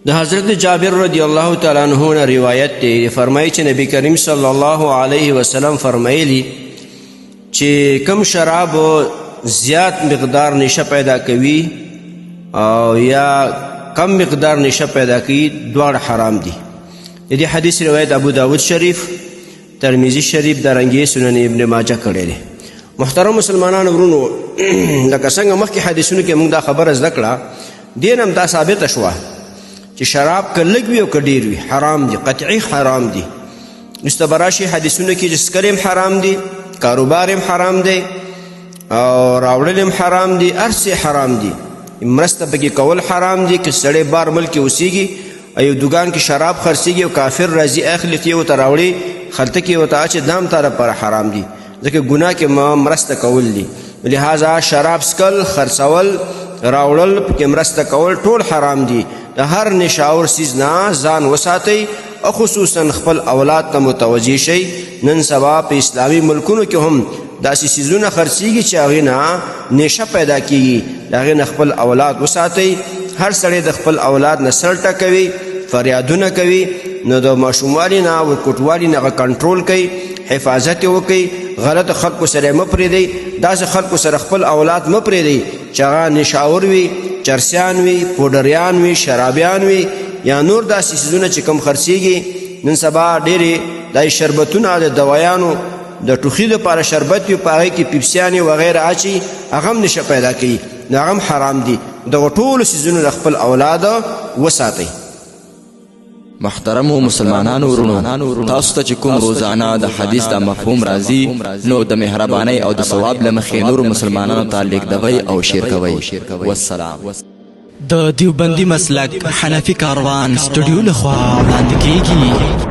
د حضرت جابر رضی الله تعالی عنہ نے روایت دی فرمایي چې نبی کریم صلی الله علیه وسلم فرمایلی چې کم شراب زیات مقدار نشه پیدا کوي او یا کم مقدار نشه پیدا کوي دواړه حرام دي. د دې حدیث روایت ابو داود شریف، ترمذی شریف، دارنګي سنن ابن ماجه کړی دی. محترم مسلمانانو ورونو، لکه څنګه مخکې حدیثونو کې موږ دا خبره زده کړه، دین هم دا ثابته شوه چې شراب که لږ وي او که ډېر وي حرام دي، قطعي حرام دي. وروسته به راشي حدیثونو کې چې څکل هم حرام دي، کاروبار هم حرام دی او راوړل هم حرام دي، هر څه حرام دي. مرسته پکې کول حرام دي. که سړی بار ملک اوسیږي او یو دوکان کې شراب خرڅېږي او کافر راځي اخلي یې ورته راوړي خلطه کې ورته اچي، دا هم تا لپاره حرام دي، ځکه ګناه کې مرسته کول دي. لهذا شراب څکل، خرڅول، راوړل، پکې مرسته کول ټول حرام دي. د هر نشاور سیز نه ځان وساتئ او خصوصا خپل اولاد ته متوجه شئ. نن سبا په اسلامي ملکونو کې هم داسې سیزونه خرڅېږي چې هغې نه نشه پیدا کېږي. د هغې نه خپل اولاد وساتئ. هر سړی د خپل اولاد نه سر ټکوي، فریادونه کوي، نو د ماشوموالي نه او کوټوالي نه هغه کنټرول کوي، حفاظت یې وکړئ. غلط خلکو سره یې مه پرېږدئ. داسې خلکو سره خپل اولاد مه پرېږدئ چې هغه نشاور وي، چرسیان وي، پوډریان وي، شرابیان وي، یا نور داسې څیزونه چې کم خرڅېږي. نن سبا ډېرې دا شربتونه د دوایانو د ټوخي لپاره شربت وي، په هغې کې پیپسیانې وغیره اچي، هغه هم نشه پیدا کوي، نو هغه هم حرام دي. دغه ټولو څیزونو د خپل اولاد وساتئ. محترمو مسلمانانو ورونو، تاسو ته چې کوم روزانه د حدیث د مفهوم راځي، نو د مهربانۍ او د ثواب له مخې نورو مسلمانانو ته لیږدوئ او شیر کوئ. والسلام. د دیوبندي مسلک حنفي کاروان سټوډیو لخوا وړاندې کیږي.